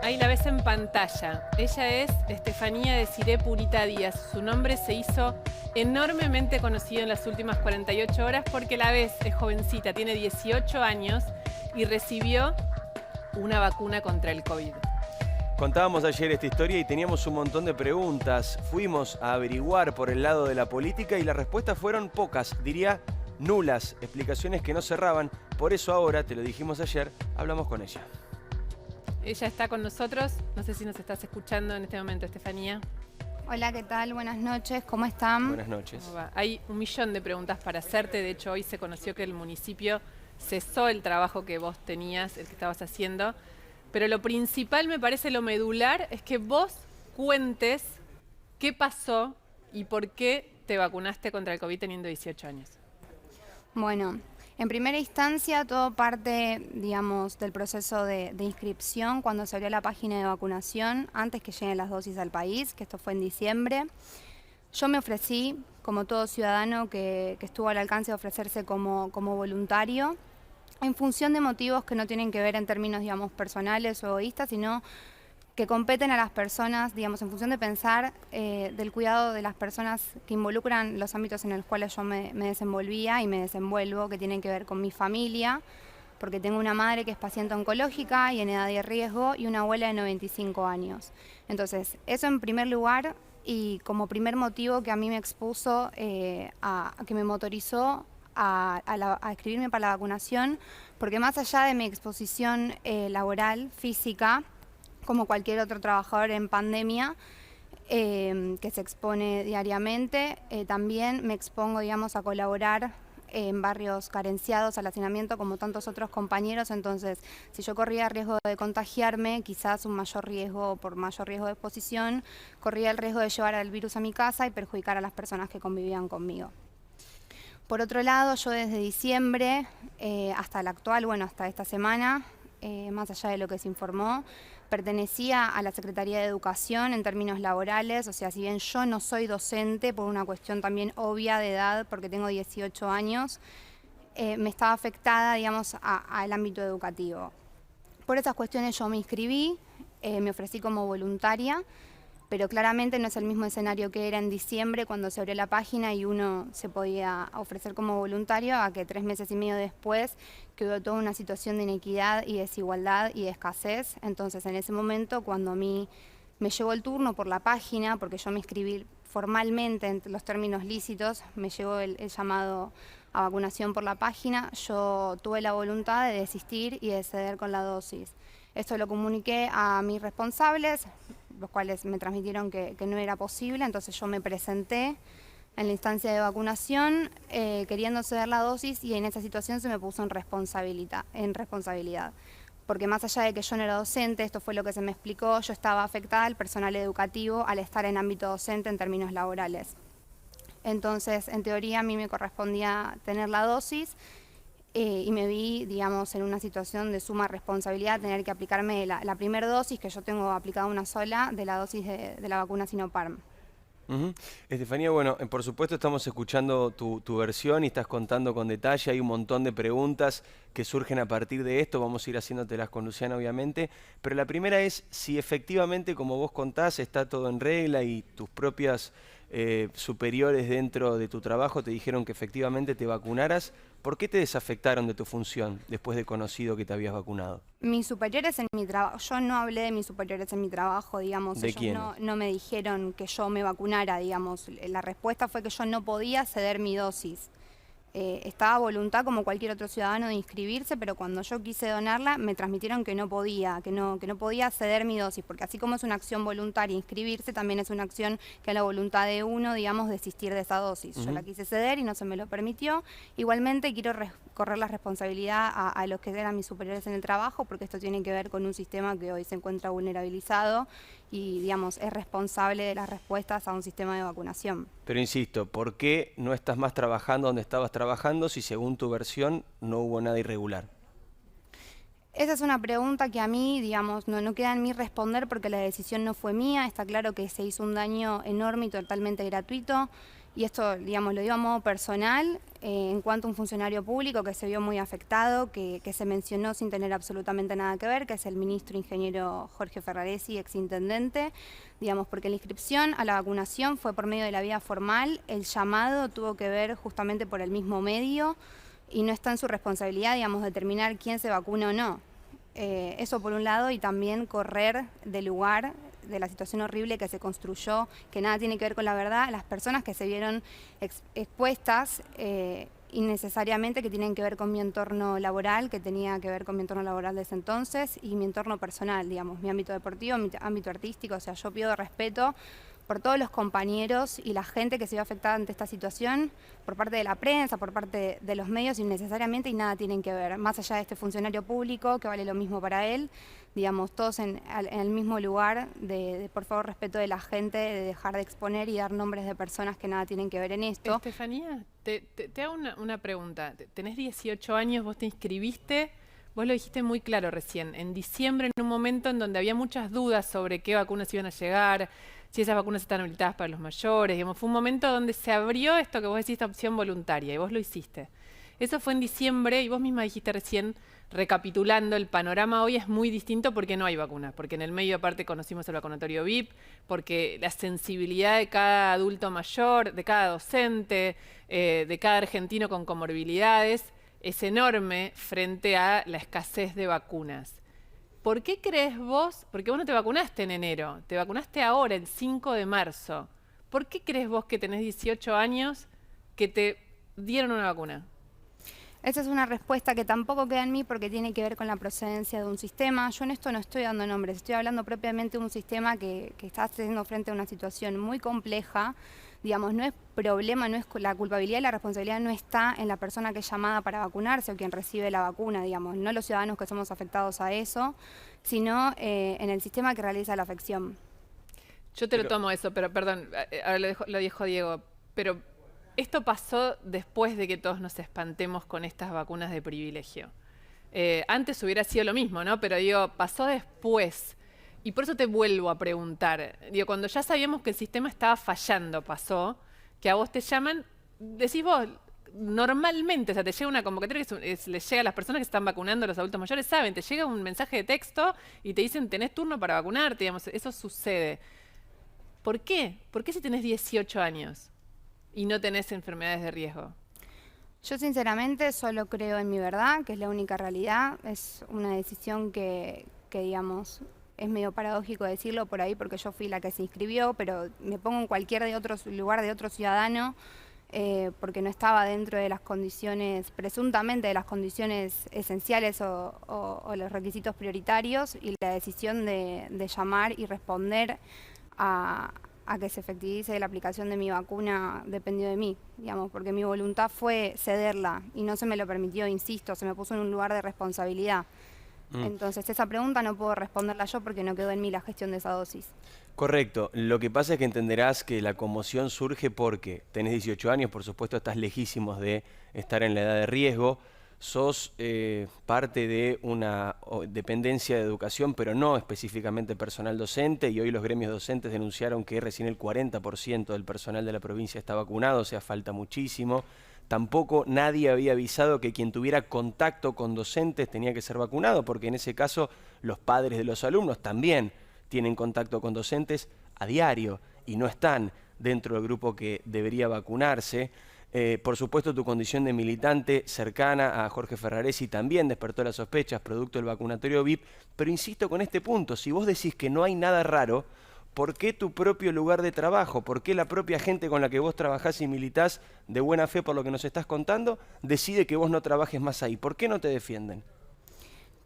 Ahí la ves en pantalla. Ella es Estefanía Desiré Purita Díaz. Su nombre se hizo enormemente conocido en las últimas 48 horas porque la ves, es jovencita, tiene 18 años y recibió una vacuna contra el COVID. Contábamos ayer esta historia y teníamos un montón de preguntas. Fuimos a averiguar por el lado de la política y las respuestas fueron pocas, diría nulas, explicaciones que no cerraban. Por eso ahora, te lo dijimos ayer, hablamos con ella. Ella está con nosotros, no sé si nos estás escuchando en este momento, Estefanía. Hola, ¿qué tal? Buenas noches, ¿cómo están? Buenas noches. ¿Cómo va? Hay un millón de preguntas para hacerte, de hecho hoy se conoció que el municipio cesó el trabajo que vos tenías, el que estabas haciendo, pero lo principal, me parece lo medular, es que vos cuentes qué pasó y por qué te vacunaste contra el COVID teniendo 18 años. Bueno, en primera instancia todo parte, digamos, del proceso de inscripción cuando se abrió la página de vacunación, antes que lleguen las dosis al país, que esto fue en diciembre. Yo me ofrecí, como todo ciudadano que estuvo al alcance de ofrecerse como voluntario, en función de motivos que no tienen que ver en términos, digamos, personales o egoístas, sino que competen a las personas, digamos, en función de pensar del cuidado de las personas que involucran los ámbitos en los cuales yo me desenvolvía y me desenvuelvo, que tienen que ver con mi familia, porque tengo una madre que es paciente oncológica y en edad de riesgo y una abuela de 95 años. Entonces, eso en primer lugar y como primer motivo que a mí me expuso, que me motorizó a inscribirme para la vacunación, porque más allá de mi exposición laboral, física, como cualquier otro trabajador en pandemia que se expone diariamente, también me expongo, digamos, a colaborar en barrios carenciados al hacinamiento como tantos otros compañeros. Entonces, si yo corría riesgo de contagiarme, quizás un mayor riesgo, por mayor riesgo de exposición, corría el riesgo de llevar el virus a mi casa y perjudicar a las personas que convivían conmigo. Por otro lado, yo desde diciembre hasta la actual, bueno, hasta esta semana, más allá de lo que se informó, pertenecía a la Secretaría de Educación en términos laborales, o sea, si bien yo no soy docente por una cuestión también obvia de edad, porque tengo 18 años, me estaba afectada, digamos, al ámbito educativo. Por esas cuestiones yo me inscribí, me ofrecí como voluntaria, pero claramente no es el mismo escenario que era en diciembre cuando se abrió la página y uno se podía ofrecer como voluntario a que 3 meses y medio después que hubo toda una situación de inequidad y desigualdad y de escasez. Entonces en ese momento cuando a mí me llegó el turno por la página, porque yo me inscribí formalmente en los términos lícitos, me llegó el llamado a vacunación por la página, yo tuve la voluntad de desistir y de ceder con la dosis. Esto lo comuniqué a mis responsables, los cuales me transmitieron que no era posible, entonces yo me presenté en la instancia de vacunación queriendo ceder la dosis y en esa situación se me puso en responsabilidad. Porque más allá de que yo no era docente, esto fue lo que se me explicó, yo estaba afectada al personal educativo al estar en ámbito docente en términos laborales. Entonces, en teoría, a mí me correspondía tener la dosis y me vi, digamos, en una situación de suma responsabilidad, tener que aplicarme la primera dosis, que yo tengo aplicada una sola, de la dosis de la vacuna Sinopharm. Estefanía, bueno, por supuesto estamos escuchando tu versión y estás contando con detalle, hay un montón de preguntas que surgen a partir de esto, vamos a ir haciéndotelas con Luciana obviamente, pero la primera es si efectivamente, como vos contás, está todo en regla y tus propias superiores dentro de tu trabajo te dijeron que efectivamente te vacunaras. ¿Por qué te desafectaron de tu función después de conocido que te habías vacunado? Mis superiores en mi trabajo, yo no hablé de mis superiores en mi trabajo, digamos, ¿De ellos quiénes? no me dijeron que yo me vacunara, digamos, la respuesta fue que yo no podía ceder mi dosis. Estaba a voluntad como cualquier otro ciudadano de inscribirse, pero cuando yo quise donarla me transmitieron que no podía, que no podía ceder mi dosis, porque así como es una acción voluntaria inscribirse, también es una acción que a la voluntad de uno, digamos, desistir de esa dosis. Yo la quise ceder y no se me lo permitió. Igualmente quiero correr la responsabilidad a los que eran mis superiores en el trabajo, porque esto tiene que ver con un sistema que hoy se encuentra vulnerabilizado y, digamos, es responsable de las respuestas a un sistema de vacunación. Pero insisto, ¿por qué no estás más trabajando donde estabas trabajando si según tu versión no hubo nada irregular? Esa es una pregunta que a mí, digamos, no queda en mí responder porque la decisión no fue mía. Está claro que se hizo un daño enorme y totalmente gratuito. y esto, digamos, lo digo a modo personal, en cuanto a un funcionario público que se vio muy afectado, que se mencionó sin tener absolutamente nada que ver, que es el ministro ingeniero Jorge Ferraresi, exintendente, digamos, porque la inscripción a la vacunación fue por medio de la vía formal, el llamado tuvo que ver justamente por el mismo medio y no está en su responsabilidad, digamos, determinar quién se vacuna o no. Eso por un lado, y también correr del lugar de la situación horrible que se construyó, que nada tiene que ver con la verdad, las personas que se vieron expuestas innecesariamente, que tienen que ver con mi entorno laboral, que tenía que ver con mi entorno laboral desde entonces, y mi entorno personal, digamos, mi ámbito deportivo, mi ámbito artístico. O sea, yo pido respeto por todos los compañeros y la gente que se vio afectada ante esta situación, por parte de la prensa, por parte de los medios, innecesariamente, y nada tienen que ver. Más allá de este funcionario público, que vale lo mismo para él, digamos, todos en el mismo lugar, de por favor respeto de la gente, de dejar de exponer y dar nombres de personas que nada tienen que ver en esto. Estefanía, te hago una pregunta. Tenés 18 años, vos te inscribiste, vos lo dijiste muy claro recién, en diciembre, en un momento en donde había muchas dudas sobre qué vacunas iban a llegar, si esas vacunas están habilitadas para los mayores, digamos, fue un momento donde se abrió esto que vos decís, esta opción voluntaria, y vos lo hiciste. Eso fue en diciembre, y vos misma dijiste recién, recapitulando, el panorama hoy es muy distinto porque no hay vacunas, porque en el medio aparte conocimos el vacunatorio VIP, porque la sensibilidad de cada adulto mayor, de cada docente, de cada argentino con comorbilidades, es enorme frente a la escasez de vacunas. ¿Por qué crees vos, porque vos no te vacunaste en enero, te vacunaste ahora, el 5 de marzo, ¿por qué crees vos que tenés 18 años que te dieron una vacuna? Esa es una respuesta que tampoco queda en mí porque tiene que ver con la procedencia de un sistema. Yo en esto no estoy dando nombres, estoy hablando propiamente de un sistema que está haciendo frente a una situación muy compleja. Digamos, no es problema, no es la culpabilidad y la responsabilidad no está en la persona que es llamada para vacunarse o quien recibe la vacuna, digamos, no los ciudadanos que somos afectados a eso, sino en el sistema que realiza la afección. Yo te lo tomo eso, pero perdón, ahora lo dijo Diego, pero esto pasó después de que todos nos espantemos con estas vacunas de privilegio. Antes hubiera sido lo mismo, ¿no? Pero digo, pasó después. Y por eso te vuelvo a preguntar. Digo, cuando ya sabíamos que el sistema estaba fallando, pasó, que a vos te llaman, decís vos, normalmente, o sea, te llega una convocatoria que les llega a las personas que están vacunando, a los adultos mayores, saben, te llega un mensaje de texto y te dicen, tenés turno para vacunarte, digamos, eso sucede. ¿Por qué? ¿Por qué si tenés 18 años y no tenés enfermedades de riesgo? Yo sinceramente solo creo en mi verdad, que es la única realidad. Es una decisión que digamos, es medio paradójico decirlo por ahí porque yo fui la que se inscribió, pero me pongo en cualquier lugar de otro ciudadano porque no estaba dentro de las condiciones, presuntamente de las condiciones esenciales o los requisitos prioritarios, y la decisión de llamar y responder a que se efectivice la aplicación de mi vacuna dependió de mí, digamos, porque mi voluntad fue cederla y no se me lo permitió, insisto, se me puso en un lugar de responsabilidad. Entonces esa pregunta no puedo responderla yo porque no quedó en mí la gestión de esa dosis. Correcto. Lo que pasa es que entenderás que la conmoción surge porque tenés 18 años, por supuesto estás lejísimos de estar en la edad de riesgo, sos parte de una dependencia de educación, pero no específicamente personal docente, y hoy los gremios docentes denunciaron que recién el 40% del personal de la provincia está vacunado, o sea, falta muchísimo. Tampoco nadie había avisado que quien tuviera contacto con docentes tenía que ser vacunado, porque en ese caso los padres de los alumnos también tienen contacto con docentes a diario y no están dentro del grupo que debería vacunarse. Por supuesto, tu condición de militante cercana a Jorge Ferraresi también despertó las sospechas producto del vacunatorio VIP, pero insisto con este punto, si vos decís que no hay nada raro, ¿por qué tu propio lugar de trabajo? ¿Por qué la propia gente con la que vos trabajás y militás de buena fe por lo que nos estás contando decide que vos no trabajes más ahí? ¿Por qué no te defienden?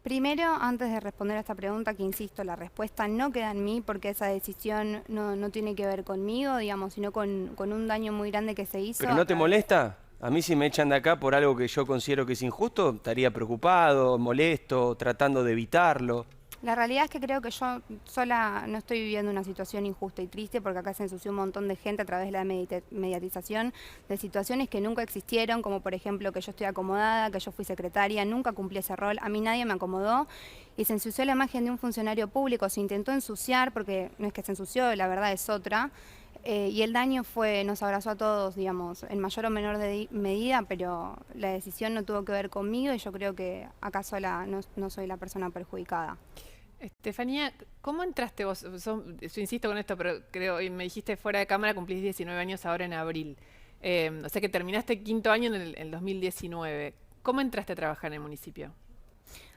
Primero, antes de responder a esta pregunta, que insisto, la respuesta no queda en mí porque esa decisión no tiene que ver conmigo, digamos, sino con un daño muy grande que se hizo. ¿Pero no te molesta? A mí si me echan de acá por algo que yo considero que es injusto, estaría preocupado, molesto, tratando de evitarlo. La realidad es que creo que yo sola no estoy viviendo una situación injusta y triste, porque acá se ensució un montón de gente a través de la mediatización de situaciones que nunca existieron, como por ejemplo que yo estoy acomodada, que yo fui secretaria, nunca cumplí ese rol, a mí nadie me acomodó, y se ensució la imagen de un funcionario público, se intentó ensuciar, porque no es que se ensució, la verdad es otra, Y el daño nos abrazó a todos, digamos, en mayor o menor medida, pero la decisión no tuvo que ver conmigo y yo creo que acá sola no soy la persona perjudicada. Estefanía, ¿cómo entraste vos? Yo insisto con esto, pero creo, y me dijiste fuera de cámara, cumplís 19 años ahora en abril. O sea que terminaste quinto año en el 2019. ¿Cómo entraste a trabajar en el municipio?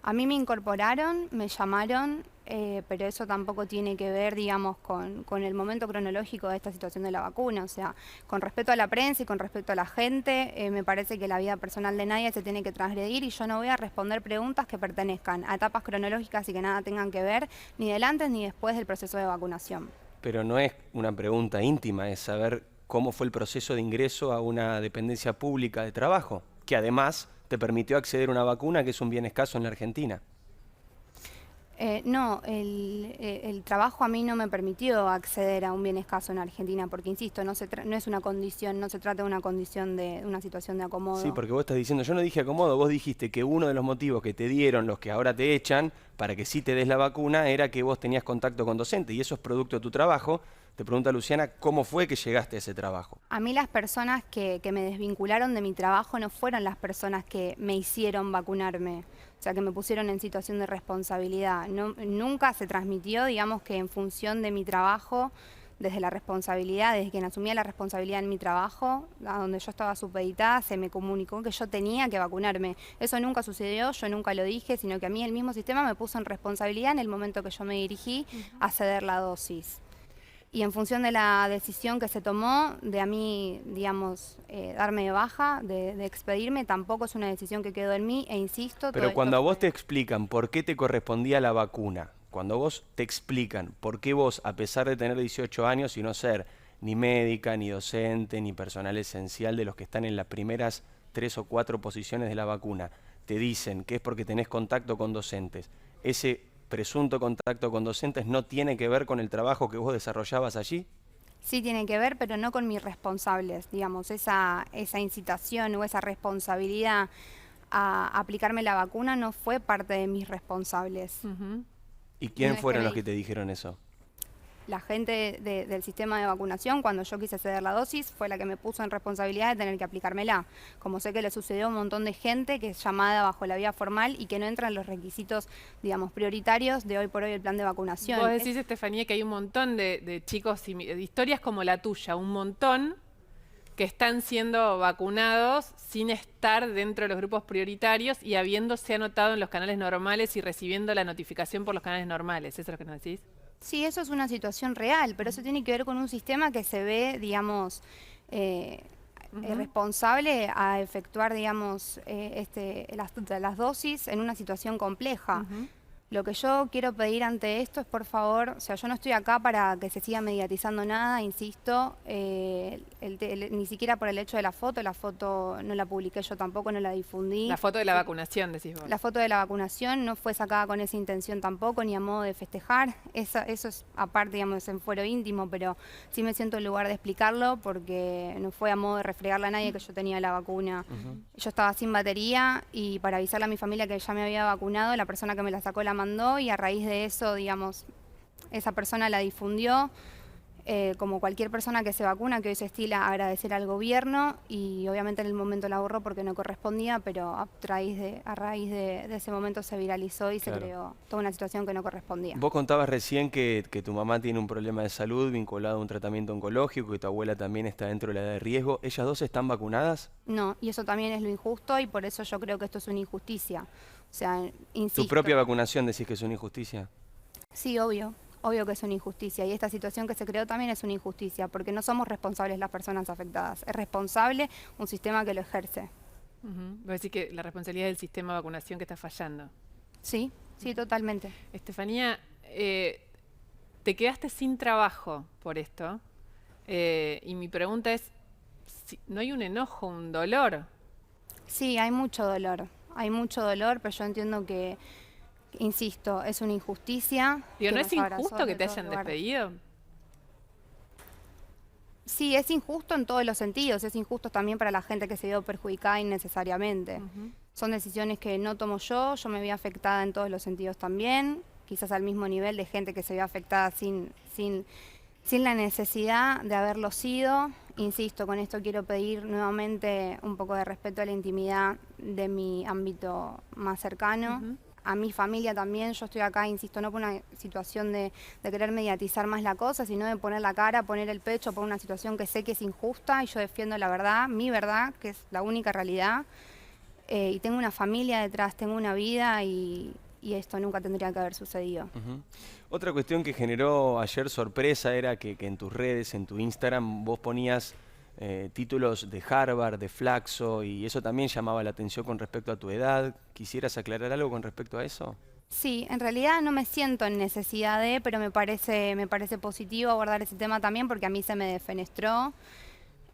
A mí me incorporaron, me llamaron, pero eso tampoco tiene que ver, digamos, con el momento cronológico de esta situación de la vacuna. O sea, con respecto a la prensa y con respecto a la gente, me parece que la vida personal de nadie se tiene que transgredir y yo no voy a responder preguntas que pertenezcan a etapas cronológicas y que nada tengan que ver ni del antes ni después del proceso de vacunación. Pero no es una pregunta íntima, es saber cómo fue el proceso de ingreso a una dependencia pública de trabajo, que además te permitió acceder a una vacuna que es un bien escaso en la Argentina. No, el trabajo a mí no me permitió acceder a un bien escaso en Argentina, porque insisto, no es una condición, no se trata de una condición de una situación de acomodo. Sí, porque vos estás diciendo, yo no dije acomodo, vos dijiste que uno de los motivos que te dieron los que ahora te echan para que sí te des la vacuna era que vos tenías contacto con docentes y eso es producto de tu trabajo. Te pregunta Luciana, ¿cómo fue que llegaste a ese trabajo? A mí las personas que me desvincularon de mi trabajo no fueron las personas que me hicieron vacunarme, o sea, que me pusieron en situación de responsabilidad. Nunca se transmitió, digamos, que en función de mi trabajo, desde la responsabilidad, desde quien asumía la responsabilidad en mi trabajo, a donde yo estaba supeditada, se me comunicó que yo tenía que vacunarme. Eso nunca sucedió, yo nunca lo dije, sino que a mí el mismo sistema me puso en responsabilidad en el momento que yo me dirigí a ceder la dosis. Y en función de la decisión que se tomó de a mí, digamos, darme de baja, de expedirme, tampoco es una decisión que quedó en mí, e insisto... Pero cuando a vos te explican por qué te correspondía la vacuna, cuando vos te explican por qué vos, a pesar de tener 18 años y no ser ni médica, ni docente, ni personal esencial de los que están en las primeras 3 o 4 posiciones de la vacuna, te dicen que es porque tenés contacto con docentes, ese presunto contacto con docentes no tiene que ver con el trabajo que vos desarrollabas allí? Sí tiene que ver, pero no con mis responsables, digamos, esa incitación o esa responsabilidad a aplicarme la vacuna no fue parte de mis responsables. ¿Y quién No, fueron los que te dijeron eso? La gente del sistema de vacunación, cuando yo quise ceder la dosis, fue la que me puso en responsabilidad de tener que aplicármela. Como sé que le sucedió a un montón de gente que es llamada bajo la vía formal y que no entra en los requisitos, digamos, prioritarios de hoy por hoy el plan de vacunación. Vos decís, Estefanía, que hay un montón de chicos, de historias como la tuya, un montón que están siendo vacunados sin estar dentro de los grupos prioritarios y habiéndose anotado en los canales normales y recibiendo la notificación por los canales normales. ¿Eso es lo que nos decís? Sí, eso es una situación real, pero eso tiene que ver con un sistema que se ve, digamos, responsable a efectuar, digamos, las dosis en una situación compleja. Lo que yo quiero pedir ante esto es, por favor, o sea, yo no estoy acá para que se siga mediatizando nada, insisto, ni siquiera por el hecho de la foto no la publiqué yo tampoco, no la difundí. La foto de la vacunación, decís vos. La foto de la vacunación no fue sacada con esa intención tampoco, ni a modo de festejar, eso es aparte, digamos, en fuero íntimo, pero sí me siento en lugar de explicarlo porque no fue a modo de refregarle a nadie que yo tenía la vacuna. Yo estaba sin batería y para avisarle a mi familia que ya me había vacunado, la persona que me la sacó la mandó y a raíz de eso, digamos, esa persona la difundió, como cualquier persona que se vacuna, que hoy se estila a agradecer al gobierno y obviamente en el momento la borró porque no correspondía, pero a raíz de ese momento se viralizó y se creó toda una situación que no correspondía. Vos contabas recién que tu mamá tiene un problema de salud vinculado a un tratamiento oncológico y tu abuela también está dentro de la edad de riesgo. ¿Ellas dos están vacunadas? No, y eso también es lo injusto y por eso yo creo que esto es una injusticia. O sea, insisto. ¿Tu propia vacunación decís que es una injusticia? Sí, obvio que es una injusticia y esta situación que se creó también es una injusticia porque no somos responsables las personas afectadas, es responsable un sistema que lo ejerce. Vos decís que la responsabilidad del sistema de vacunación que está fallando. Sí, totalmente. Estefanía, te quedaste sin trabajo por esto y mi pregunta es, ¿no hay un enojo, un dolor? Sí, hay mucho dolor, pero yo entiendo que, insisto, es una injusticia. Digo, ¿no es injusto que te hayan despedido? Sí, es injusto en todos los sentidos, es injusto también para la gente que se vio perjudicada innecesariamente. Son decisiones que no tomo yo me vi afectada en todos los sentidos también, quizás al mismo nivel de gente que se vio afectada sin sin la necesidad de haberlo sido. Insisto, con esto quiero pedir nuevamente un poco de respeto a la intimidad de mi ámbito más cercano. A mi familia también, yo estoy acá, insisto, no por una situación de querer mediatizar más la cosa, sino de poner la cara, poner el pecho por una situación que sé que es injusta y yo defiendo la verdad, mi verdad, que es la única realidad. Y tengo una familia detrás, tengo una vida y esto nunca tendría que haber sucedido. Otra cuestión que generó ayer sorpresa era que en tus redes, en tu Instagram, vos ponías títulos de Harvard, de Flaxo, y eso también llamaba la atención con respecto a tu edad. ¿Quisieras aclarar algo con respecto a eso? Sí, en realidad no me siento en necesidad de, pero me parece positivo abordar ese tema también porque a mí se me defenestró.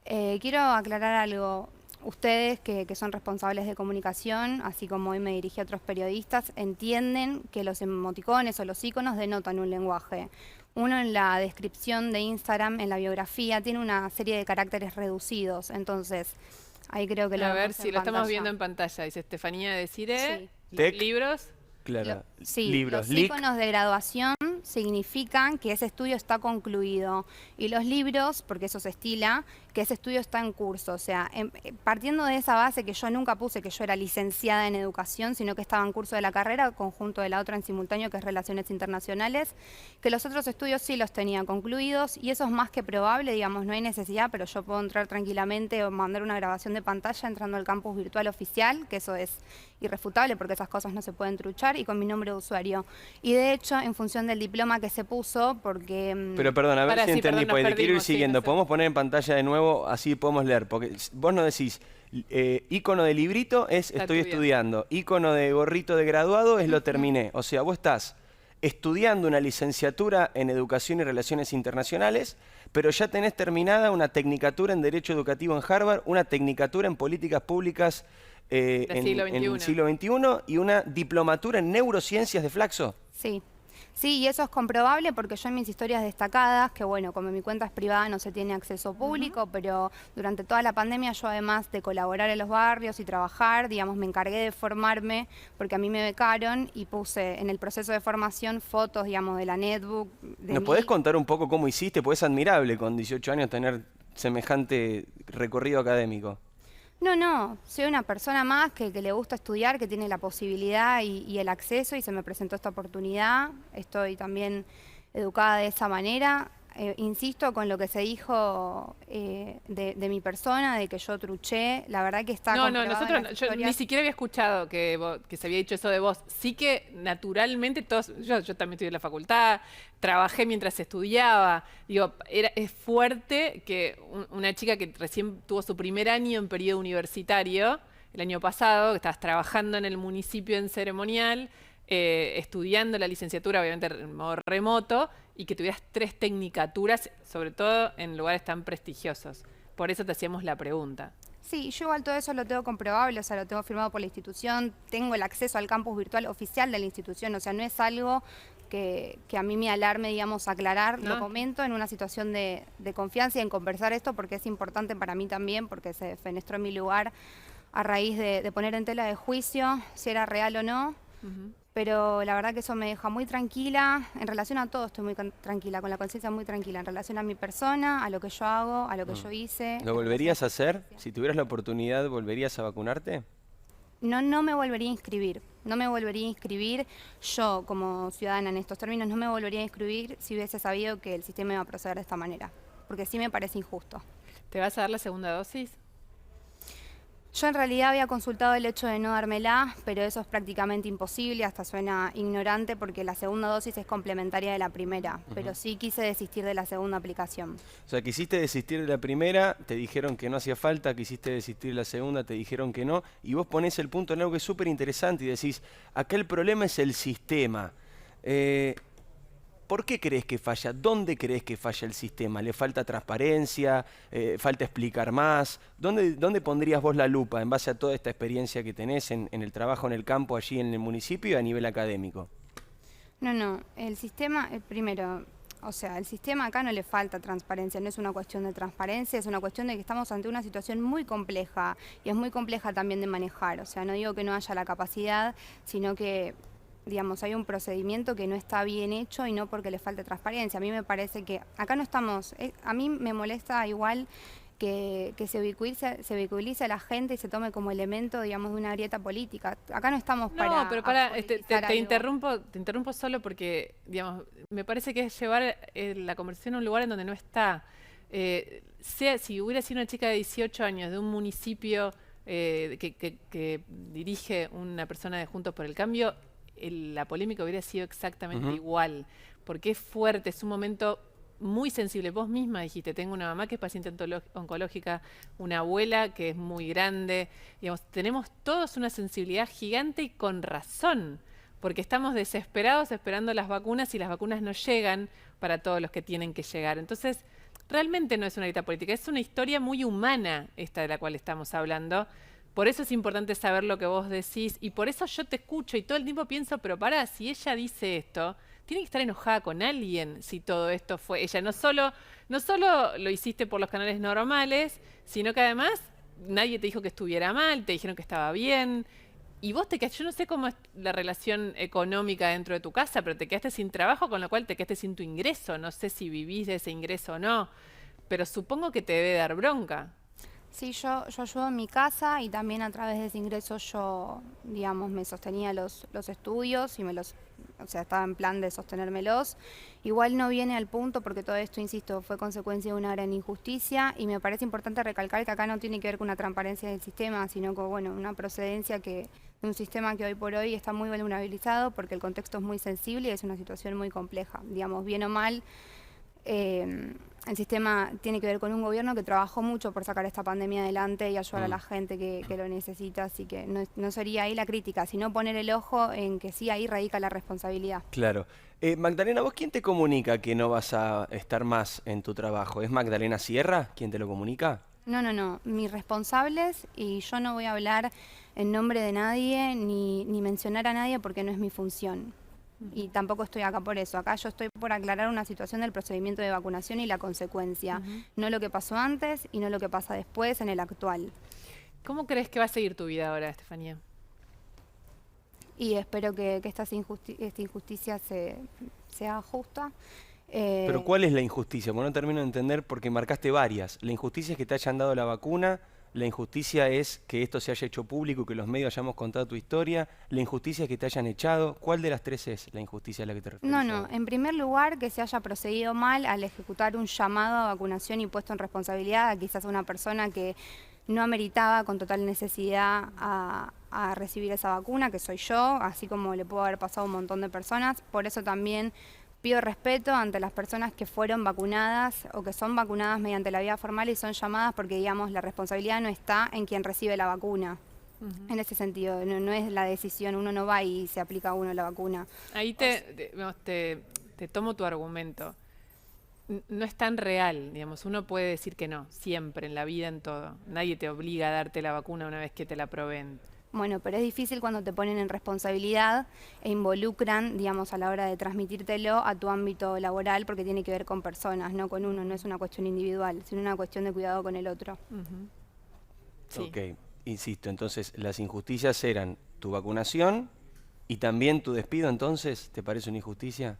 Quiero aclarar algo. Ustedes, que son responsables de comunicación, así como hoy me dirigí a otros periodistas, entienden que los emoticones o los iconos denotan un lenguaje. Uno en la descripción de Instagram, en la biografía, tiene una serie de caracteres reducidos. Entonces, ahí creo que lo A ver vemos si en lo estamos pantalla. viendo en pantalla. Dice Estefanía Desiré, Sí. Tec. libros. Claro, Sí, libros, los iconos de graduación significan que ese estudio está concluido y los libros, porque eso se estila, que ese estudio está en curso. O sea, partiendo de esa base que yo nunca puse que yo era licenciada en educación, sino que estaba en curso de la carrera, conjunto de la otra en simultáneo, que es Relaciones Internacionales, que los otros estudios sí los tenía concluidos y eso es más que probable, digamos, no hay necesidad, pero yo puedo entrar tranquilamente o mandar una grabación de pantalla entrando al campus virtual oficial, que eso es irrefutable porque esas cosas no se pueden truchar, y con mi nombre de usuario. Y de hecho, en función del diploma que se puso, porque... Pero perdón, a ver Para, si sí, entendí, perdón, nos porque te quiero ir perdimos, sí, siguiendo. no sé. ¿Podemos poner en pantalla de nuevo? Así podemos leer. Porque vos no decís, icono de librito es Está estoy estudiando. Icono de gorrito de graduado es lo terminé. O sea, vos estás estudiando una licenciatura en Educación y Relaciones Internacionales, pero ya tenés terminada una tecnicatura en Derecho Educativo en Harvard, una tecnicatura en Políticas Públicas en siglo el XXI. siglo XXI y una diplomatura en Neurociencias de Flaxo. Sí. Sí, y eso es comprobable porque yo en mis historias destacadas, que bueno, como mi cuenta es privada no se tiene acceso público, pero durante toda la pandemia yo además de colaborar en los barrios y trabajar, digamos, me encargué de formarme porque a mí me becaron y puse en el proceso de formación fotos, digamos, de la netbook. ¿Nos podés contar un poco cómo hiciste? Pues es admirable con 18 años tener semejante recorrido académico. No, soy una persona más que le gusta estudiar, que tiene la posibilidad y el acceso y se me presentó esta oportunidad. Estoy también educada de esa manera. Insisto con lo que se dijo de mi persona, de que yo truché. La verdad que está No, comprobado en las yo ni historias. siquiera había escuchado que se había dicho eso de vos. Sí que naturalmente todos, yo también estudié en la facultad, trabajé mientras estudiaba. Digo, es fuerte que una chica que recién tuvo su primer año en periodo universitario, el año pasado, que estabas trabajando en el municipio en ceremonial, estudiando la licenciatura, obviamente en modo remoto, y que tuvieras 3 tecnicaturas, sobre todo en lugares tan prestigiosos. Por eso te hacíamos la pregunta. Sí, yo igual todo eso lo tengo comprobable, o sea, lo tengo firmado por la institución, tengo el acceso al campus virtual oficial de la institución, o sea, no es algo que a mí me alarme, digamos, aclarar, ¿No? Lo comento en una situación de confianza y en conversar esto porque es importante para mí también, porque se defenestró mi lugar a raíz de poner en tela de juicio si era real o no. Pero la verdad que eso me deja muy tranquila. En relación a todo estoy muy tranquila, con la conciencia muy tranquila. En relación a mi persona, a lo que yo hago, a lo que yo hice. ¿Lo volverías a hacer? Si tuvieras la oportunidad, ¿volverías a vacunarte? No me volvería a inscribir. No me volvería a inscribir. Yo, como ciudadana en estos términos, no me volvería a inscribir si hubiese sabido que el sistema iba a proceder de esta manera. Porque sí me parece injusto. ¿Te vas a dar la segunda dosis? Yo en realidad había consultado el hecho de no dármela, pero eso es prácticamente imposible, hasta suena ignorante porque la segunda dosis es complementaria de la primera, pero sí quise desistir de la segunda aplicación. O sea, quisiste desistir de la primera, te dijeron que no hacía falta, quisiste desistir de la segunda, te dijeron que no, y vos ponés el punto en algo que es súper interesante y decís, acá el problema es el sistema. ¿Por qué crees que falla? ¿Dónde crees que falla el sistema? ¿Le falta transparencia? ¿Falta explicar más? ¿Dónde pondrías vos la lupa en base a toda esta experiencia que tenés en el trabajo en el campo, allí en el municipio y a nivel académico? No, el sistema, primero, o sea, el sistema acá no le falta transparencia, no es una cuestión de transparencia, es una cuestión de que estamos ante una situación muy compleja y es muy compleja también de manejar. O sea, no digo que no haya la capacidad, sino que digamos, hay un procedimiento que no está bien hecho y no porque le falte transparencia. A mí me parece que acá no estamos, a mí me molesta igual que se vehiculice a la gente y se tome como elemento, digamos, de una grieta política. Acá no estamos para... No, pero para, apolitizar algo. te interrumpo solo porque, digamos, me parece que es llevar la conversación a un lugar en donde no está. Si hubiera sido una chica de 18 años de un municipio que dirige una persona de Juntos por el Cambio, la polémica hubiera sido exactamente igual, porque es fuerte, es un momento muy sensible. Vos misma dijiste, tengo una mamá que es paciente oncológica, una abuela que es muy grande. Digamos, tenemos todos una sensibilidad gigante y con razón, porque estamos desesperados esperando las vacunas y las vacunas no llegan para todos los que tienen que llegar. Entonces, realmente no es una grieta política, es una historia muy humana esta de la cual estamos hablando. Por eso es importante saber lo que vos decís y por eso yo te escucho y todo el tiempo pienso, pero pará, si ella dice esto, tiene que estar enojada con alguien si todo esto fue ella. No solo lo hiciste por los canales normales, sino que además nadie te dijo que estuviera mal, te dijeron que estaba bien. Y vos te quedaste, yo no sé cómo es la relación económica dentro de tu casa, pero te quedaste sin trabajo, con lo cual te quedaste sin tu ingreso. No sé si vivís de ese ingreso o no, pero supongo que te debe dar bronca. Sí, yo ayudo en mi casa y también a través de ese ingreso yo, digamos, me sostenía los estudios y o sea, estaba en plan de sostenérmelos. Igual no viene al punto porque todo esto, insisto, fue consecuencia de una gran injusticia y me parece importante recalcar que acá no tiene que ver con una transparencia del sistema, sino con, bueno, una procedencia de un sistema que hoy por hoy está muy vulnerabilizado porque el contexto es muy sensible y es una situación muy compleja. Digamos, bien o mal, el sistema tiene que ver con un gobierno que trabajó mucho por sacar esta pandemia adelante y ayudar a la gente que lo necesita, así que no sería ahí la crítica, sino poner el ojo en que sí, ahí radica la responsabilidad. Claro. Magdalena, ¿vos quién te comunica que no vas a estar más en tu trabajo? ¿Es Magdalena Sierra quien te lo comunica? No, mis responsables, y yo no voy a hablar en nombre de nadie ni mencionar a nadie porque no es mi función. Y tampoco estoy acá por eso. Acá yo estoy por aclarar una situación del procedimiento de vacunación y la consecuencia. No lo que pasó antes y no lo que pasa después en el actual. ¿Cómo crees que va a seguir tu vida ahora, Estefanía? Y espero que esta injusticia sea justa. Pero ¿cuál es la injusticia? Bueno, no termino de entender porque marcaste varias. La injusticia es que te hayan dado la vacuna. La injusticia es que esto se haya hecho público y que los medios hayamos contado tu historia. La injusticia es que te hayan echado. ¿Cuál de las tres es la injusticia a la que te refieres? No. En primer lugar, que se haya procedido mal al ejecutar un llamado a vacunación y puesto en responsabilidad a quizás una persona que no ameritaba con total necesidad a recibir esa vacuna, que soy yo, así como le pudo haber pasado a un montón de personas. Por eso también pido respeto ante las personas que fueron vacunadas o que son vacunadas mediante la vía formal y son llamadas porque, digamos, la responsabilidad no está en quien recibe la vacuna. En ese sentido, no es la decisión, uno no va y se aplica a uno la vacuna. Ahí te tomo tu argumento. No es tan real, digamos, uno puede decir que no, siempre, en la vida, en todo. Nadie te obliga a darte la vacuna una vez que te la proveen. Bueno, pero es difícil cuando te ponen en responsabilidad e involucran, digamos, a la hora de transmitírtelo a tu ámbito laboral, porque tiene que ver con personas, no con uno, no es una cuestión individual, sino una cuestión de cuidado con el otro. Sí. Ok, insisto, entonces las injusticias eran tu vacunación y también tu despido, entonces, ¿te parece una injusticia?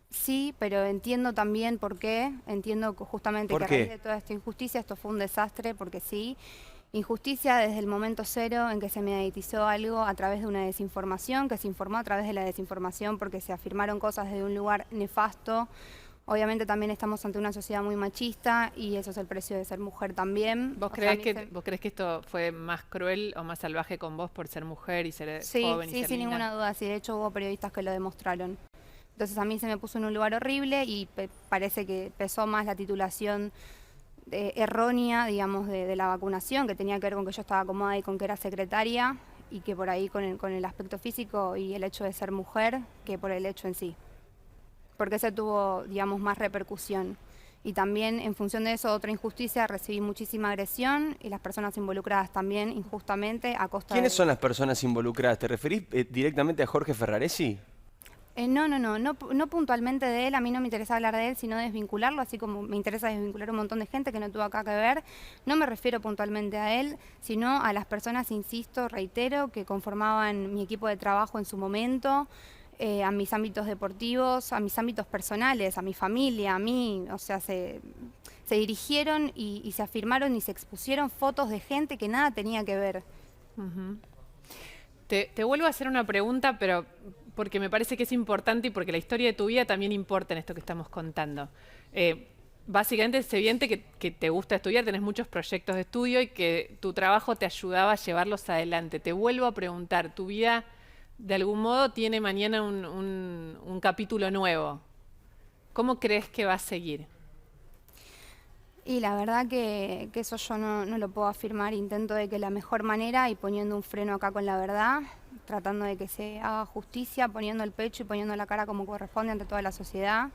Sí, pero entiendo también por qué, entiendo justamente que a raíz de toda esta injusticia esto fue un desastre, porque sí. Injusticia desde el momento cero en que se mediatizó algo a través de una desinformación, que se informó a través de la desinformación porque se afirmaron cosas desde un lugar nefasto. Obviamente también estamos ante una sociedad muy machista y eso es el precio de ser mujer también. ¿Vos crees que esto fue más cruel o más salvaje con vos por ser mujer y ser joven y ser Sí, sin ninguna duda. Sí, de hecho hubo periodistas que lo demostraron. Entonces a mí se me puso en un lugar horrible y parece que pesó más la titulación errónea, digamos, de la vacunación, que tenía que ver con que yo estaba cómoda y con que era secretaria, y que por ahí con el aspecto físico y el hecho de ser mujer, que por el hecho en sí. Porque ese tuvo, digamos, más repercusión. Y también, en función de eso, otra injusticia, recibí muchísima agresión y las personas involucradas también, injustamente, a costa ¿Quiénes son las personas involucradas? ¿Te referís directamente a Jorge Ferraresi? No puntualmente de él, a mí no me interesa hablar de él, sino desvincularlo, así como me interesa desvincular un montón de gente que no tuvo acá que ver. No me refiero puntualmente a él, sino a las personas, insisto, reitero, que conformaban mi equipo de trabajo en su momento, a mis ámbitos deportivos, a mis ámbitos personales, a mi familia, a mí, o sea, se dirigieron y se afirmaron y se expusieron fotos de gente que nada tenía que ver. Ujú. Te vuelvo a hacer una pregunta, pero porque me parece que es importante y porque la historia de tu vida también importa en esto que estamos contando. Básicamente es evidente que te gusta estudiar, tenés muchos proyectos de estudio y que tu trabajo te ayudaba a llevarlos adelante. Te vuelvo a preguntar, ¿tu vida de algún modo tiene mañana un capítulo nuevo? ¿Cómo crees que va a seguir? Y la verdad que eso yo no lo puedo afirmar, intento de que la mejor manera y poniendo un freno acá con la verdad, tratando de que se haga justicia, poniendo el pecho y poniendo la cara como corresponde ante toda la sociedad.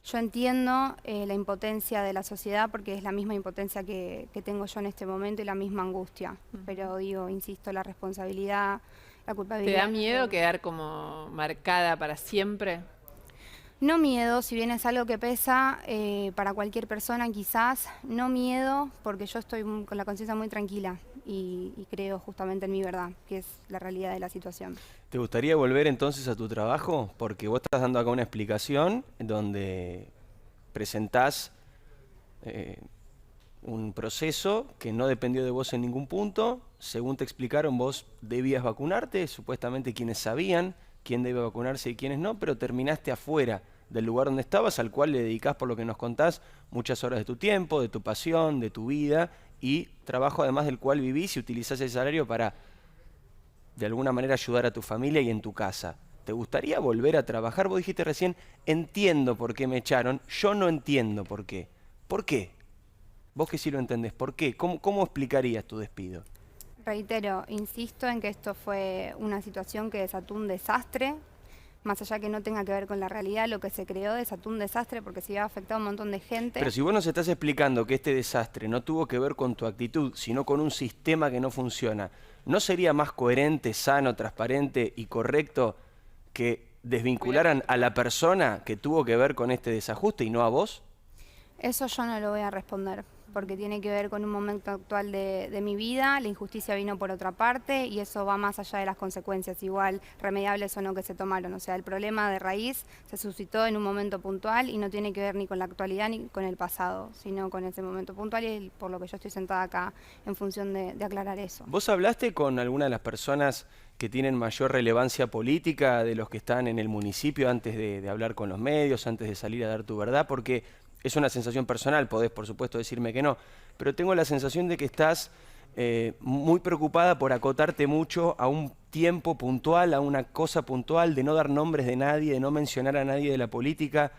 Yo entiendo la impotencia de la sociedad porque es la misma impotencia que tengo yo en este momento y la misma angustia, pero digo, insisto, la responsabilidad, la ¿Te culpabilidad. da miedo quedar como marcada para siempre? No miedo, si bien es algo que pesa para cualquier persona quizás, no miedo porque yo estoy con la conciencia muy tranquila y creo justamente en mi verdad, que es la realidad de la situación. ¿Te gustaría volver entonces a tu trabajo? Porque vos estás dando acá una explicación donde presentás un proceso que no dependió de vos en ningún punto. Según te explicaron, vos debías vacunarte, supuestamente quienes sabían quién debe vacunarse y quiénes no, pero terminaste afuera del lugar donde estabas, al cual le dedicás, por lo que nos contás, muchas horas de tu tiempo, de tu pasión, de tu vida, y trabajo además del cual vivís y utilizás el salario para, de alguna manera, ayudar a tu familia y en tu casa. ¿Te gustaría volver a trabajar? Vos dijiste recién, entiendo por qué me echaron, yo no entiendo por qué. ¿Por qué? Vos que sí lo entendés, ¿por qué? ¿Cómo explicarías tu despido? Reitero, insisto en que esto fue una situación que desató un desastre, más allá que no tenga que ver con la realidad, lo que se creó desató un desastre porque se iba a afectar a un montón de gente. Pero si vos nos estás explicando que este desastre no tuvo que ver con tu actitud, sino con un sistema que no funciona, ¿no sería más coherente, sano, transparente y correcto que desvincularan a la persona que tuvo que ver con este desajuste y no a vos? Eso yo no lo voy a responder, porque tiene que ver con un momento actual de mi vida, la injusticia vino por otra parte y eso va más allá de las consecuencias, igual remediables o no que se tomaron. O sea, el problema de raíz se suscitó en un momento puntual y no tiene que ver ni con la actualidad ni con el pasado, sino con ese momento puntual y por lo que yo estoy sentada acá en función de aclarar eso. ¿Vos hablaste con alguna de las personas que tienen mayor relevancia política de los que están en el municipio antes de hablar con los medios, antes de salir a dar tu verdad? Porque es una sensación personal, podés por supuesto decirme que no, pero tengo la sensación de que estás muy preocupada por acotarte mucho a un tiempo puntual, a una cosa puntual, de no dar nombres de nadie, de no mencionar a nadie de la política,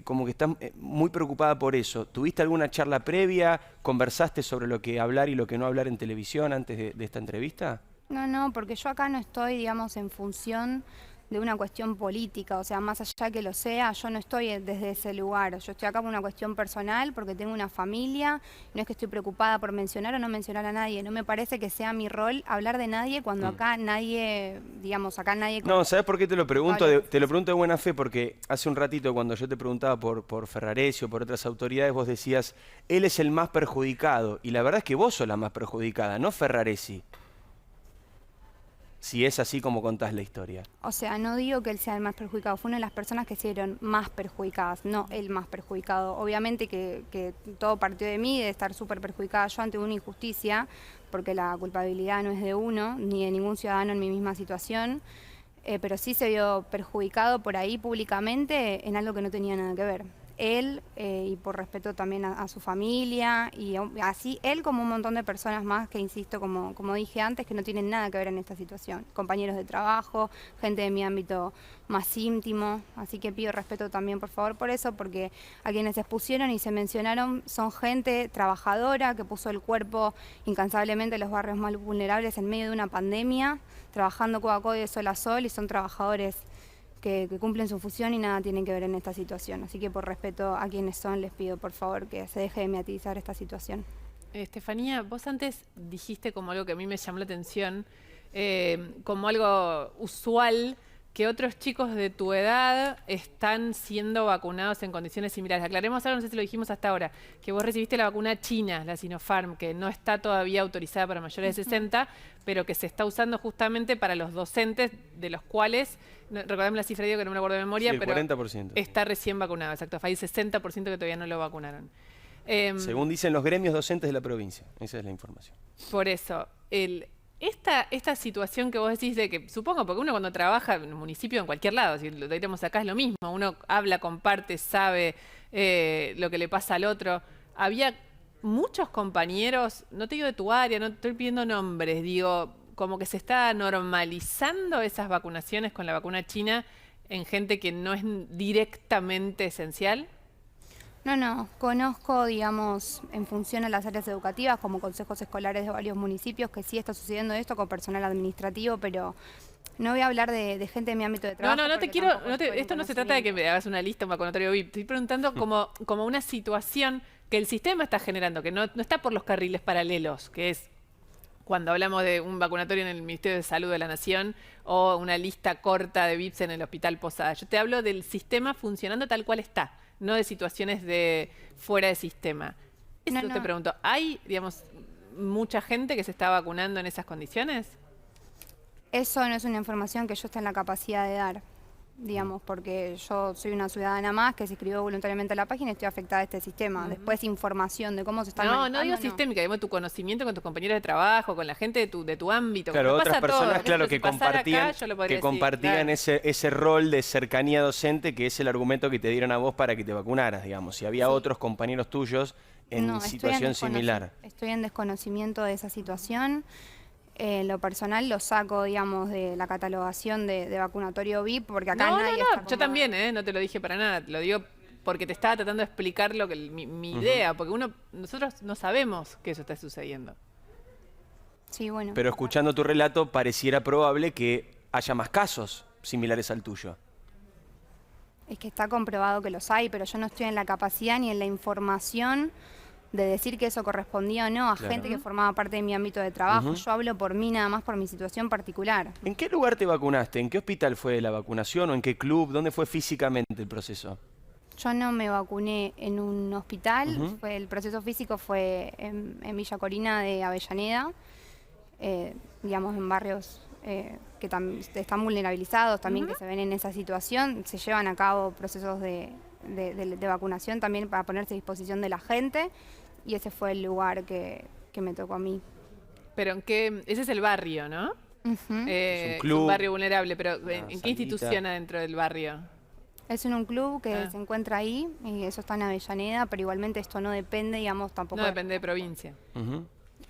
como que estás muy preocupada por eso. ¿Tuviste alguna charla previa? ¿Conversaste sobre lo que hablar y lo que no hablar en televisión antes de esta entrevista? No, porque yo acá no estoy, digamos, en función de una cuestión política, o sea, más allá que lo sea, yo no estoy desde ese lugar, yo estoy acá por una cuestión personal, porque tengo una familia, no es que estoy preocupada por mencionar o no mencionar a nadie, no me parece que sea mi rol hablar de nadie cuando acá nadie, digamos, acá nadie... No, ¿sabes por qué te lo pregunto? Te lo pregunto de buena fe, porque hace un ratito cuando yo te preguntaba por Ferraresi o por otras autoridades, vos decías, él es el más perjudicado, y la verdad es que vos sos la más perjudicada, no Ferraresi. Si es así como contás la historia. O sea, no digo que él sea el más perjudicado, fue una de las personas que se vieron más perjudicadas, no el más perjudicado. Obviamente que todo partió de mí, de estar súper perjudicada yo ante una injusticia, porque la culpabilidad no es de uno, ni de ningún ciudadano en mi misma situación, pero sí se vio perjudicado por ahí públicamente en algo que no tenía nada que ver. Él, y por respeto también a su familia, y así él como un montón de personas más que, insisto, como dije antes, que no tienen nada que ver en esta situación. Compañeros de trabajo, gente de mi ámbito más íntimo, así que pido respeto también, por favor, por eso, porque a quienes se expusieron y se mencionaron son gente trabajadora que puso el cuerpo incansablemente en los barrios más vulnerables en medio de una pandemia, trabajando codo a codo y de sol a sol, y son trabajadores que cumplen su función y nada tienen que ver en esta situación. Así que por respeto a quienes son, les pido por favor que se deje de mediatizar esta situación. Estefanía, vos antes dijiste como algo que a mí me llamó la atención, como algo usual que otros chicos de tu edad están siendo vacunados en condiciones similares. Aclaremos algo, no sé si lo dijimos hasta ahora, que vos recibiste la vacuna china, la Sinopharm, que no está todavía autorizada para mayores de 60, pero que se está usando justamente para los docentes, de los cuales, recordame la cifra, digo que no me la acuerdo de memoria, Sí, el pero 40%. está recién vacunado, exacto. Hay 60% que todavía no lo vacunaron. Según dicen los gremios docentes de la provincia. Esa es la información. Por eso, esta situación que vos decís de que, supongo, porque uno cuando trabaja en un municipio, en cualquier lado, si lo tenemos acá es lo mismo, uno habla, comparte, sabe lo que le pasa al otro. Había muchos compañeros, no te digo de tu área, no estoy pidiendo nombres, digo, como que se está normalizando esas vacunaciones con la vacuna china en gente que no es directamente esencial. No, conozco, digamos, en función a las áreas educativas, como consejos escolares de varios municipios, que sí está sucediendo esto con personal administrativo, pero no voy a hablar de gente de mi ámbito de trabajo. No te porque quiero, tampoco estoy en esto no se trata de que me hagas una lista, un vacunatorio VIP, estoy preguntando como una situación que el sistema está generando, que no está por los carriles paralelos, que es cuando hablamos de un vacunatorio en el Ministerio de Salud de la Nación o una lista corta de VIPs en el Hospital Posada. Yo te hablo del sistema funcionando tal cual está, no de situaciones de fuera de sistema. Eso te pregunto, ¿hay, digamos, mucha gente que se está vacunando en esas condiciones? Eso no es una información que yo esté en la capacidad de dar, digamos, porque yo soy una ciudadana más que se inscribió voluntariamente a la página y estoy afectada a este sistema. Después información de cómo se está manejando. No digo sistémica, digo tu conocimiento con tus compañeros de trabajo, con la gente de tu ámbito. Claro, otras personas, todo. claro, Si que pasara acá, compartían decir, ese rol de cercanía docente, que es el argumento que te dieron a vos para que te vacunaras, digamos. Si había otros compañeros tuyos en situación similar. Estoy en desconocimiento de esa situación. Lo personal lo saco, digamos, de la catalogación de vacunatorio VIP, porque acá nadie está como... Yo también, no te lo dije para nada, te lo digo porque te estaba tratando de explicar lo que mi idea, porque nosotros no sabemos que eso está sucediendo. Sí, bueno. Pero escuchando tu relato, pareciera probable que haya más casos similares al tuyo. Es que está comprobado que los hay, pero yo no estoy en la capacidad ni en la información de decir que eso correspondía o no a gente que formaba parte de mi ámbito de trabajo. Yo hablo por mí nada más, por mi situación particular. ¿En qué lugar te vacunaste? ¿En qué hospital fue la vacunación o en qué club? ¿Dónde fue físicamente el proceso? Yo no me vacuné en un hospital, el proceso físico fue en Villa Corina de Avellaneda, digamos en barrios que están vulnerabilizados también, que se ven en esa situación. Se llevan a cabo procesos de vacunación también para ponerse a disposición de la gente, y ese fue el lugar que me tocó a mí. Pero ese es el barrio, ¿no? Es un Es club, un barrio vulnerable, pero ¿en qué salita. institución adentro del barrio? Es en un club que se encuentra ahí, y eso está en Avellaneda, pero igualmente esto no depende, digamos, tampoco... No depende de provincia.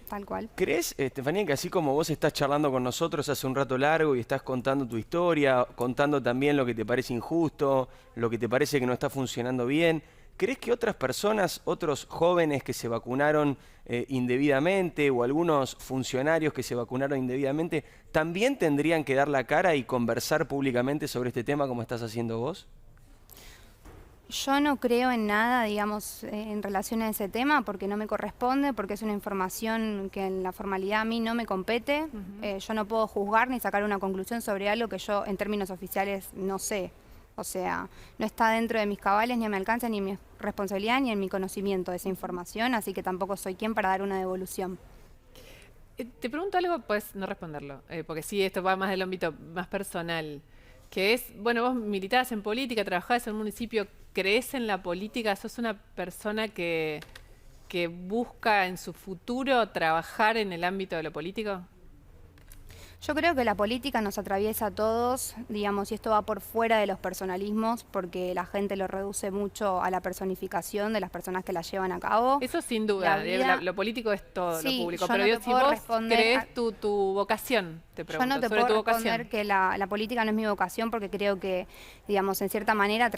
Tal cual. ¿Crees, Estefanía, que así como vos estás charlando con nosotros hace un rato largo y estás contando tu historia, contando también lo que te parece injusto, lo que te parece que no está funcionando bien, ¿crees que otras personas, otros jóvenes que se vacunaron indebidamente o algunos funcionarios que se vacunaron indebidamente, también tendrían que dar la cara y conversar públicamente sobre este tema como estás haciendo vos? Yo no creo en nada, digamos, en relación a ese tema, porque no me corresponde, porque es una información que en la formalidad a mí no me compete. Yo no puedo juzgar ni sacar una conclusión sobre algo que yo en términos oficiales no sé. O sea, no está dentro de mis cabales, ni me alcanza, ni en mi responsabilidad, ni en mi conocimiento de esa información, así que tampoco soy quien para dar una devolución. Te pregunto algo, puedes no responderlo, porque sí, esto va más del ámbito más personal, que es, bueno, vos militabas en política, trabajabas en un municipio, ¿crees en la política? ¿Sos una persona que busca en su futuro trabajar en el ámbito de lo político? Yo creo que la política nos atraviesa a todos, digamos, y esto va por fuera de los personalismos, porque la gente lo reduce mucho a la personificación de las personas que la llevan a cabo. Eso sin duda, lo político es todo Sí, lo público, yo pero no digo, te si puedo vos responder crees tu vocación, te pregunto, Yo no te sobre tu puedo vocación. responder que la política no es mi vocación, porque creo que, digamos, en cierta manera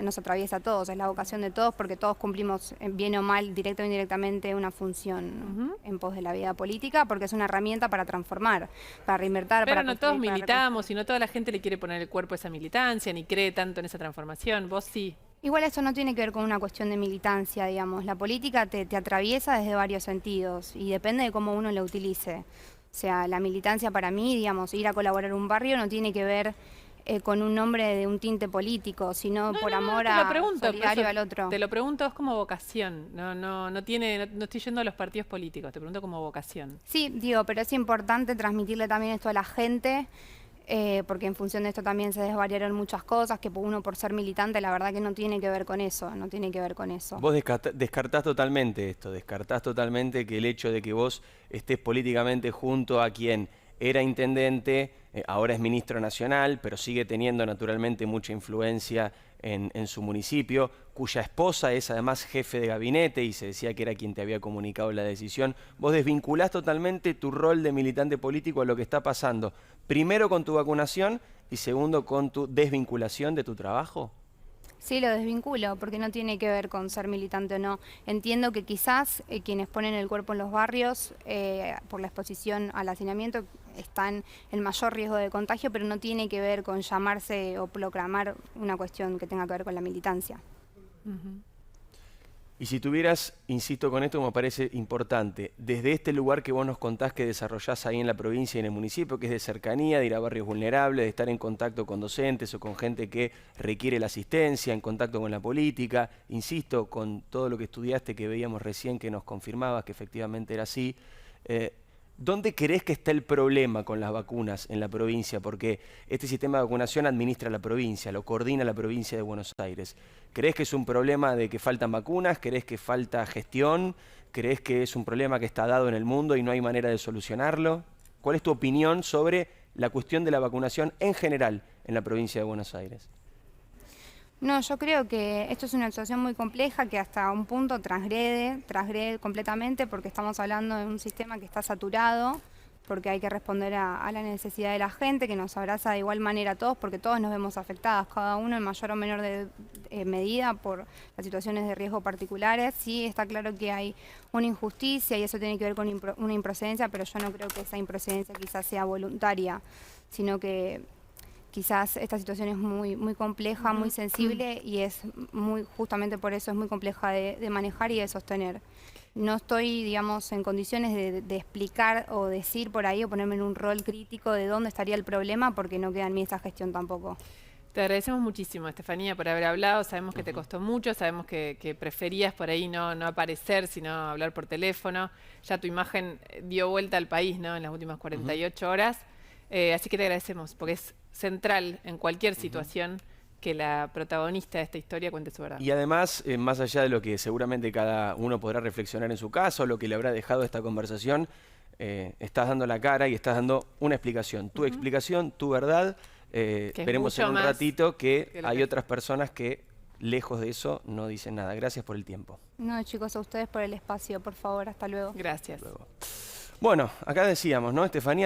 nos atraviesa a todos, es la vocación de todos, porque todos cumplimos, bien o mal, directa o indirectamente, una función en pos de la vida política, porque es una herramienta para transformar, para reinvertir, Pero para no todos construir, para militamos y no toda la gente le quiere poner el cuerpo a esa militancia, ni cree tanto en esa transformación, vos sí. Igual esto no tiene que ver con una cuestión de militancia, digamos. La política te atraviesa desde varios sentidos y depende de cómo uno la utilice. O sea, la militancia para mí, digamos, ir a colaborar en un barrio no tiene que ver con un nombre de un tinte político, sino por amor te lo pregunto, solidario al otro. Te lo pregunto, es como vocación. No estoy yendo a los partidos políticos, te pregunto como vocación. Sí, digo, pero es importante transmitirle también esto a la gente, porque en función de esto también se desvariaron muchas cosas, que uno por ser militante la verdad que no tiene que ver con eso, no tiene que ver con eso. Vos descartás totalmente esto, descartás totalmente que el hecho de que vos estés políticamente junto a quien era intendente, ahora es ministro nacional, pero sigue teniendo naturalmente mucha influencia en su municipio, cuya esposa es además jefe de gabinete y se decía que era quien te había comunicado la decisión. Vos desvinculás totalmente tu rol de militante político a lo que está pasando, primero con tu vacunación y segundo con tu desvinculación de tu trabajo. Sí, lo desvinculo, porque no tiene que ver con ser militante o no. Entiendo que quizás quienes ponen el cuerpo en los barrios por la exposición al hacinamiento están en mayor riesgo de contagio, pero no tiene que ver con llamarse o proclamar una cuestión que tenga que ver con la militancia. Y si tuvieras, insisto con esto, me parece importante, desde este lugar que vos nos contás que desarrollás ahí en la provincia y en el municipio, que es de cercanía, de ir a barrios vulnerables, de estar en contacto con docentes o con gente que requiere la asistencia, en contacto con la política, insisto, con todo lo que estudiaste, que veíamos recién, que nos confirmabas que efectivamente era así, ¿dónde crees que está el problema con las vacunas en la provincia? Porque este sistema de vacunación administra la provincia, lo coordina la provincia de Buenos Aires. ¿Crees que es un problema de que faltan vacunas? ¿Crees que falta gestión? ¿Crees que es un problema que está dado en el mundo y no hay manera de solucionarlo? ¿Cuál es tu opinión sobre la cuestión de la vacunación en general en la provincia de Buenos Aires? No, yo creo que esto es una situación muy compleja que hasta un punto transgrede completamente, porque estamos hablando de un sistema que está saturado, porque hay que responder a la necesidad de la gente, que nos abraza de igual manera a todos, porque todos nos vemos afectados, cada uno en mayor o menor medida por las situaciones de riesgo particulares. Sí, está claro que hay una injusticia y eso tiene que ver con una improcedencia, pero yo no creo que esa improcedencia quizás sea voluntaria, sino que quizás esta situación es muy compleja, muy sensible y es justamente por eso es muy compleja de manejar y de sostener. No estoy, digamos, en condiciones de explicar o decir por ahí o ponerme en un rol crítico de dónde estaría el problema, porque no queda en mí esa gestión tampoco. Te agradecemos muchísimo, Estefanía, por haber hablado. Sabemos que te costó mucho, sabemos que preferías por ahí no aparecer, sino hablar por teléfono. Ya tu imagen dio vuelta al país, ¿no?, en las últimas 48 horas. Así que te agradecemos, porque es central en cualquier situación que la protagonista de esta historia cuente su verdad. Y además, más allá de lo que seguramente cada uno podrá reflexionar en su caso, lo que le habrá dejado esta conversación, estás dando la cara y estás dando una explicación. Tu explicación, tu verdad. Veremos en un ratito que hay otras personas que, lejos de eso, no dicen nada. Gracias por el tiempo. No, chicos, a ustedes por el espacio, por favor. Hasta luego. Gracias. Bueno, acá decíamos, ¿no, Estefanía?